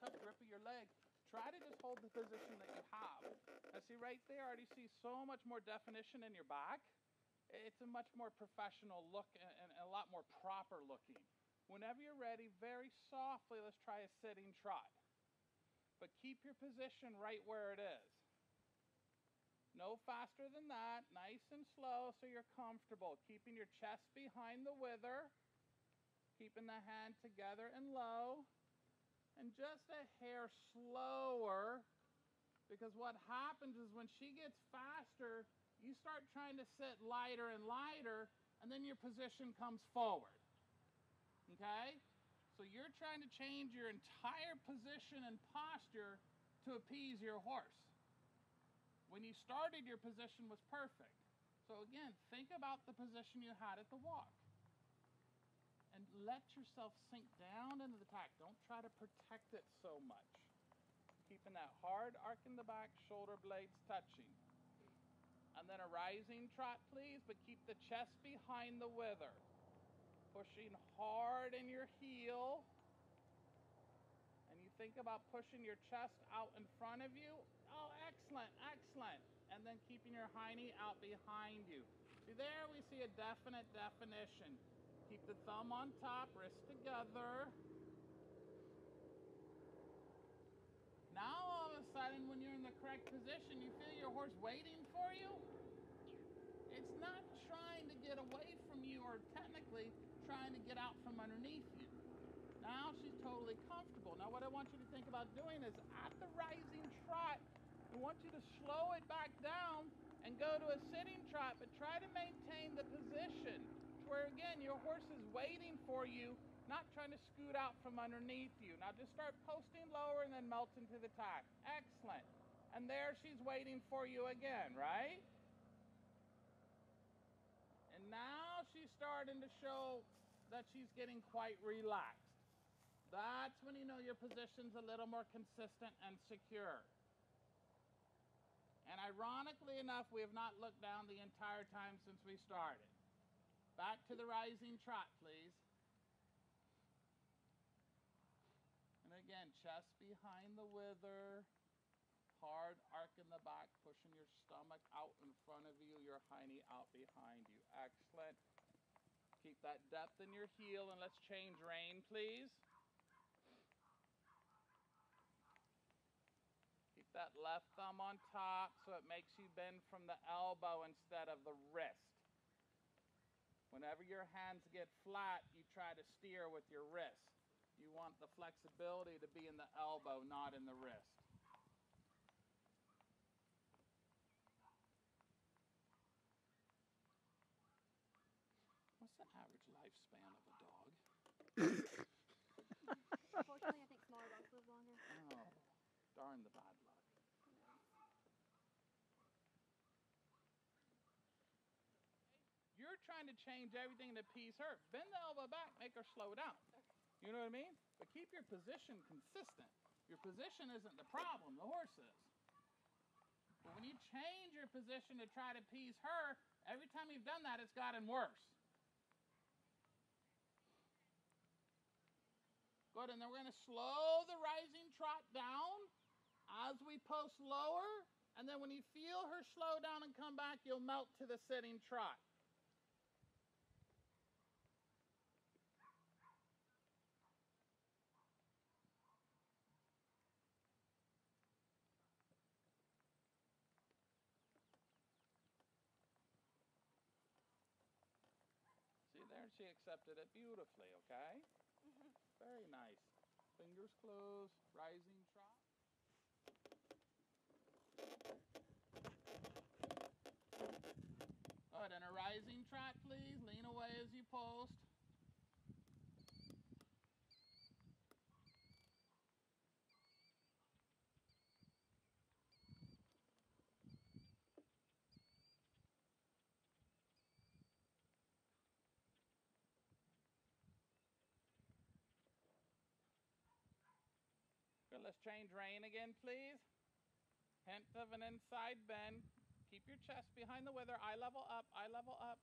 tough grip of your leg, try to just hold the position that you have. Now see right there, I already see so much more definition in your back. It's a much more professional look and a lot more proper looking. Whenever you're ready, very softly, let's try a sitting trot. But keep your position right where it is. No faster than that, nice and slow so you're comfortable. Keeping your chest behind the wither, keeping the hand together and low, and just a hair slower, because what happens is when she gets faster, you start trying to sit lighter and lighter, and then your position comes forward. Okay? So you're trying to change your entire position and posture to appease your horse. When you started, your position was perfect. So again, think about the position you had at the walk. And let yourself sink down into the tack. Don't try to protect it so much. Keeping that hard arc in the back, shoulder blades touching. And then a rising trot, please, but keep the chest behind the wither. Pushing hard in your heel. And you think about pushing your chest out in front of you. Oh, excellent, excellent. And then keeping your hiney out behind you. See, there we see a definite definition. Keep the thumb on top, wrists together. Now all of a sudden, when you're in the correct position, you feel your horse waiting for you. It's not trying to get away from you or technically trying to get out from underneath you. Now she's totally comfortable. Now what I want you to think about doing is at the rising trot, I want you to slow it back down and go to a sitting trot, but try to maintain the position where again your horse is waiting for you, not trying to scoot out from underneath you. Now just start posting lower and then melt into the tack. Excellent. And there she's waiting for you again, right? And now she's starting to show that she's getting quite relaxed. That's when you know your position's a little more consistent and secure. And ironically enough, we have not looked down the entire time since we started. Back to the rising trot, please. And again, chest behind the wither, hard arc in the back, pushing your stomach out in front of you, your hiney out behind you. Excellent. Keep that depth in your heel, and let's change rein, please. Keep that left thumb on top so it makes you bend from the elbow instead of the wrist. Whenever your hands get flat, you try to steer with your wrist. You want the flexibility to be in the elbow, not in the wrist. What's the average lifespan of a dog? Unfortunately, I think smaller dogs live longer. Oh, darn the bad luck. You're trying to change everything to appease her. Bend the elbow back, make her slow down. You know what I mean? But keep your position consistent. Your position isn't the problem, the horse is. But when you change your position to try to appease her, every time you've done that, it's gotten worse. Good, and then we're going to slow the rising trot down as we post lower, and then when you feel her slow down and come back, you'll melt to the sitting trot. See there, she accepted it beautifully, okay? Very nice. Fingers closed, rising trot. Good, and a rising trot, please. Lean away as you post. Good, let's change rein again, please. Hint of an inside bend. Keep your chest behind the wither. Eye level up, eye level up.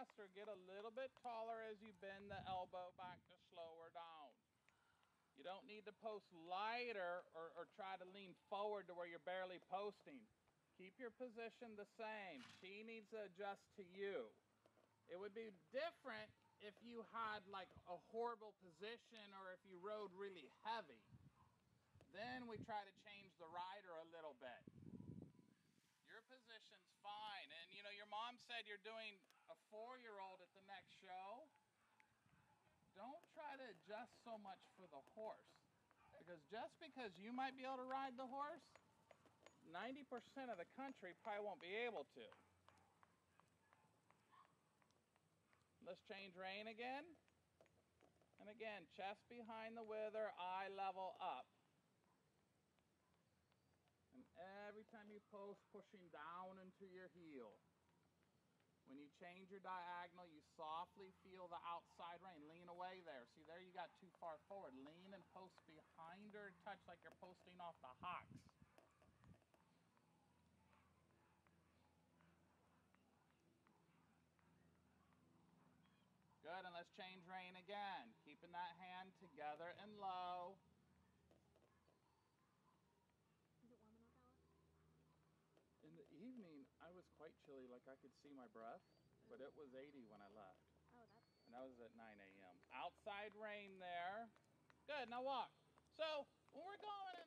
faster. Get a little bit taller as you bend the elbow back to slow her down. You don't need to post lighter or try to lean forward to where you're barely posting. Keep your position the same. She needs to adjust to you. It would be different if you had like a horrible position or if you rode really heavy. Then we try to change the rider a little bit. Your position's fine. And you know, your mom said you're doing a 4-year-old at the next show. Don't try to adjust so much for the horse. Because just because you might be able to ride the horse, 90% of the country probably won't be able to. Let's change rein again. And again, chest behind the wither, eye level up. And every time you post, pushing down into your heel. When you change your diagonal, you softly feel the outside rein. Lean away there. See, there you got too far forward. Lean and post behind her, touch like you're posting off the hocks. Good, and let's change rein again. Keeping that hand together and low. Is it warm enough out? In the evening, I was quite chilly, like I could see my breath, but it was 80 when I left. Oh, that's good. And that was at 9 a.m. Outside rein there. Good, now walk. So, when we're going in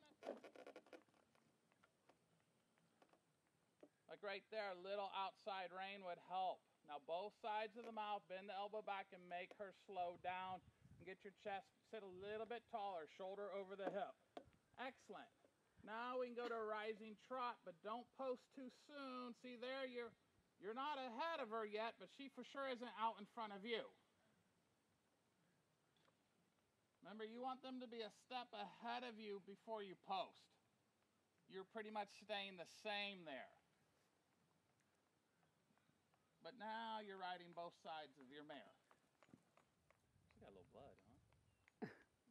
like right there, a little outside rein would help. Now both sides of the mouth, bend the elbow back and make her slow down. And get your chest, sit a little bit taller, shoulder over the hip. Excellent. Now we can go to a rising trot, but don't post too soon. See there, you're not ahead of her yet, but she for sure isn't out in front of you. Remember, you want them to be a step ahead of you before you post. You're pretty much staying the same there. But now you're riding both sides of your mare. She got a little blood, huh?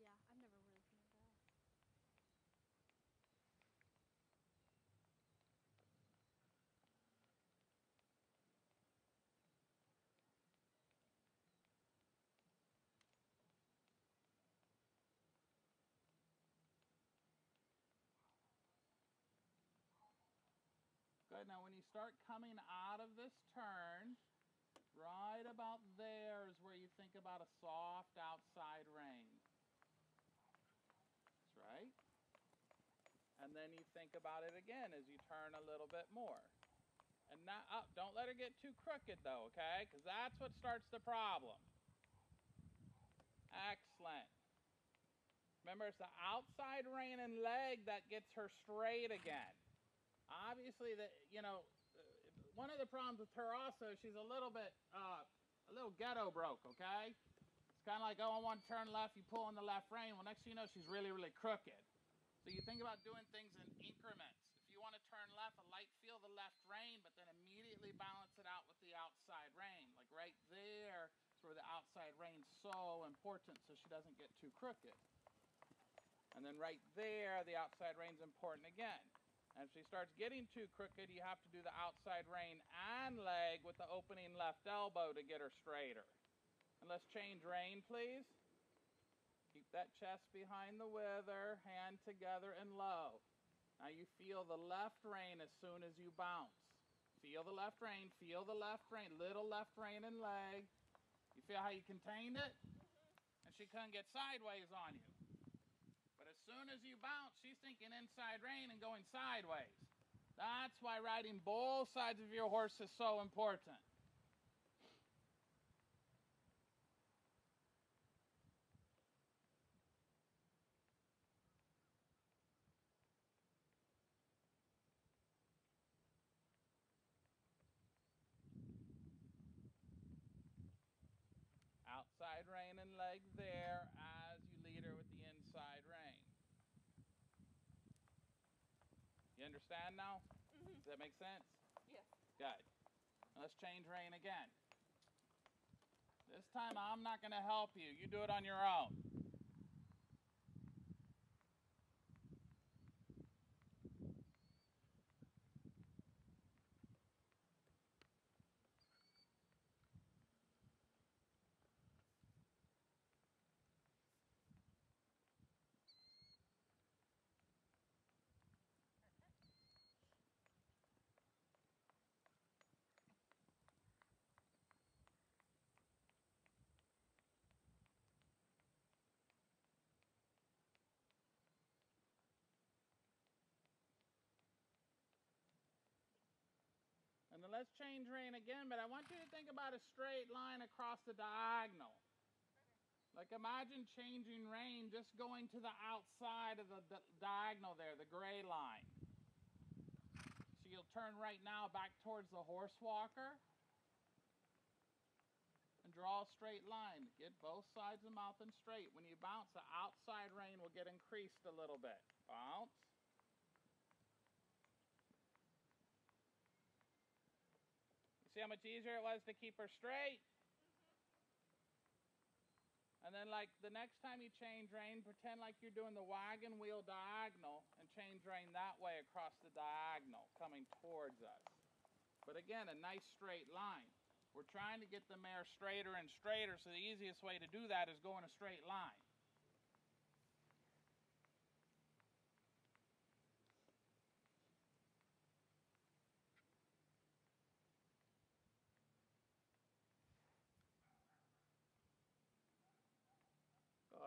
Yeah, I've never really seen it go. Good, now when you start coming out of this turn, right about there is where you think about a soft outside rein. That's right. And then you think about it again as you turn a little bit more. And now, don't let her get too crooked though, okay? Because that's what starts the problem. Excellent. Remember, it's the outside rein and leg that gets her straight again. Obviously, one of the problems with her also, she's a little ghetto broke, okay? It's kind of like, oh, I want to turn left, you pull on the left rein. Well, next thing you know, she's really, really crooked. So you think about doing things in increments. If you want to turn left, a light feel the left rein, but then immediately balance it out with the outside rein. Like right there is where the outside rein's so important so she doesn't get too crooked. And then right there, the outside rein's important again. And if she starts getting too crooked, you have to do the outside rein and leg with the opening left elbow to get her straighter. And let's change rein, please. Keep that chest behind the wither, hand together and low. Now you feel the left rein as soon as you bounce. Feel the left rein, little left rein and leg. You feel how you contained it? And she couldn't get sideways on you. But as soon as you bounce, she's thinking inside rein and going sideways. That's why riding both sides of your horse is so important. Outside rein and leg there as you lead her with the inside rein. You understand now? Mm-hmm. Does that make sense? Yes. Good. Now let's change rein again. This time I'm not going to help you. You do it on your own. let's change rein again, but I want you to think about a straight line across the diagonal. Like imagine changing rein, just going to the outside of the diagonal there, the gray line. So you'll turn right now back towards the horse walker and draw a straight line. Get both sides of the mouth and straight. When you bounce, the outside rein will get increased a little bit. Bounce. You see how much easier it was to keep her straight? And then like the next time you change rein, pretend like you're doing the wagon wheel diagonal and change rein that way across the diagonal coming towards us. But again, a nice straight line. We're trying to get the mare straighter and straighter, so the easiest way to do that is go in a straight line.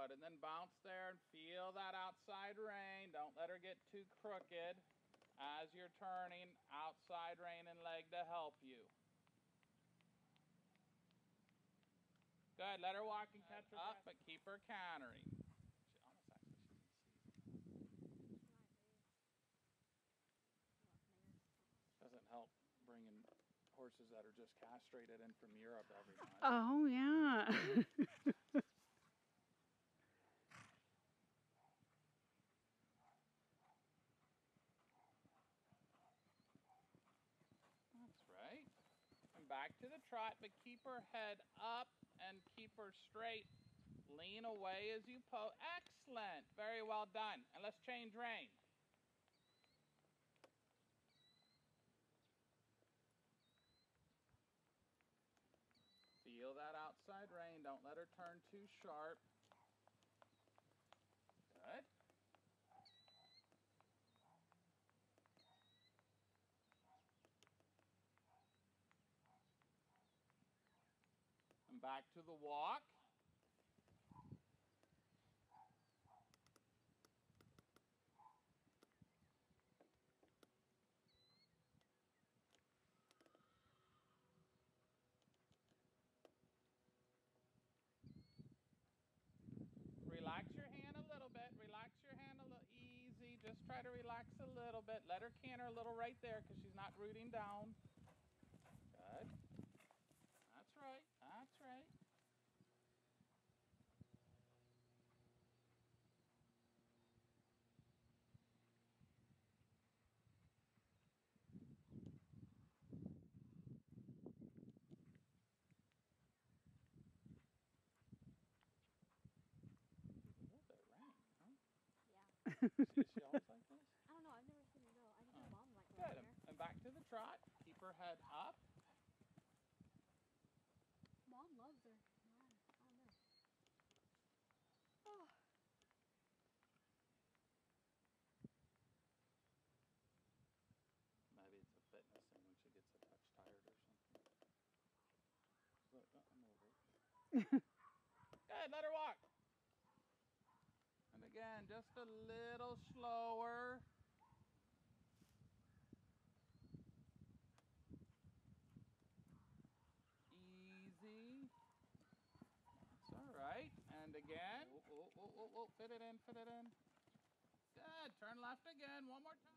Good, and then bounce there and feel that outside rein. Don't let her get too crooked as you're turning. Outside rein and leg to help you. Good, let her walk and catch her up, but keep her countering. Doesn't help bringing horses that are just castrated in from Europe every month. Oh, yeah. That's right. And back to the trot, but keep her head up and keep her straight. Lean away as you pose. Excellent. Very well done. And let's change rein. Feel that outside rein. Don't let her turn too sharp. Good. And back to the walk. Relax your hand a little bit. Relax your hand a little easy. Just try to relax a little bit. Let her canter a little right there because she's not rooting down. Good. That's right. That's right. A little bit rank, huh? Yeah. Is she always like this? I don't know. I've never seen her go. I think her mom like Good. her. And back to the trot. Keep her head up. Mom loves her. Mom, I don't know. Oh. Maybe it's a fitness thing when she gets a touch tired or something. Look, I'm over it. Good. Let her walk. And again, just a little slower. Easy. That's all right. And again. Oh, fit it in, fit it in. Good. Turn left again. One more time.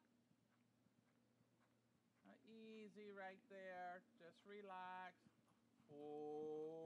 Easy right there. Just relax. Oh.